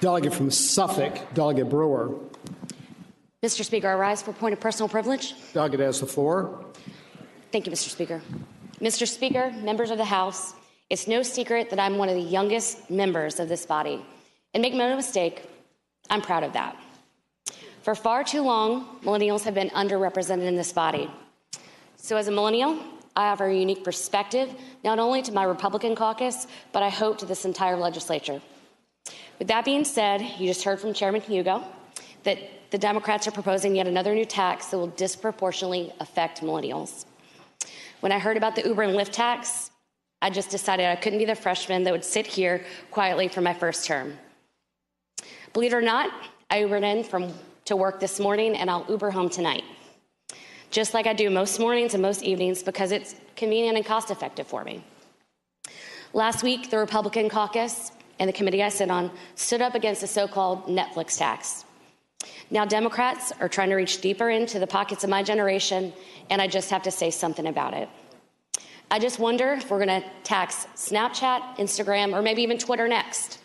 Delegate from Suffolk, Delegate Brewer. Mr. Speaker, I rise for a point of personal privilege. Delegate has the floor. Thank you, Mr. Speaker. Mr. Speaker, members of the House, it's no secret that I'm one of the youngest members of this body. And make no mistake, I'm proud of that. For far too long, millennials have been underrepresented in this body. So as a millennial, I offer a unique perspective, not only to my Republican caucus, but I hope to this entire legislature. With that being said, you just heard from Chairman Hugo that the Democrats are proposing yet another new tax that will disproportionately affect millennials. When I heard about the Uber and Lyft tax, I just decided I couldn't be the freshman that would sit here quietly for my first term. Believe it or not, I Ubered in to work this morning, and I'll Uber home tonight, just like I do most mornings and most evenings, because it's convenient and cost-effective for me. Last week, the Republican caucus and the committee I sit on stood up against the so-called Netflix tax. Now Democrats are trying to reach deeper into the pockets of my generation, and I just have to say something about it. I just wonder if we're going to tax Snapchat, Instagram, or maybe even Twitter next.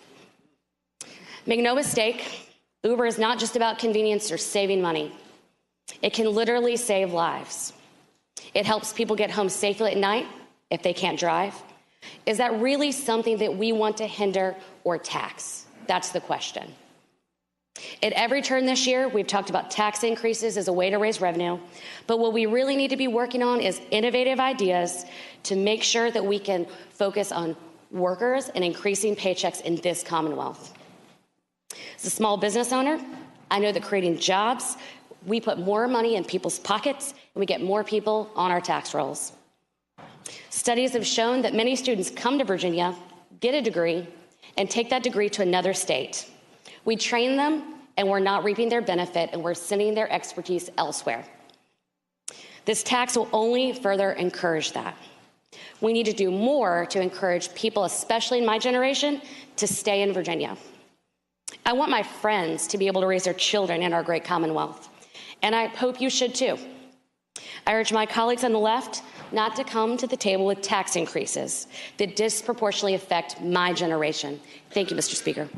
Make no mistake, Uber is not just about convenience or saving money. It can literally save lives. It helps people get home safely at night if they can't drive. Is that really something that we want to hinder or tax? That's the question. At every turn this year, we've talked about tax increases as a way to raise revenue, but what we really need to be working on is innovative ideas to make sure that we can focus on workers and increasing paychecks in this Commonwealth. As a small business owner, I know that creating jobs, we put more money in people's pockets and we get more people on our tax rolls. Studies have shown that many students come to Virginia, get a degree, and take that degree to another state. We train them, and we're not reaping their benefit, and we're sending their expertise elsewhere. This tax will only further encourage that. We need to do more to encourage people, especially in my generation, to stay in Virginia. I want my friends to be able to raise their children in our great Commonwealth, and I hope you should too. I urge my colleagues on the left not to come to the table with tax increases that disproportionately affect my generation. Thank you, Mr. Speaker.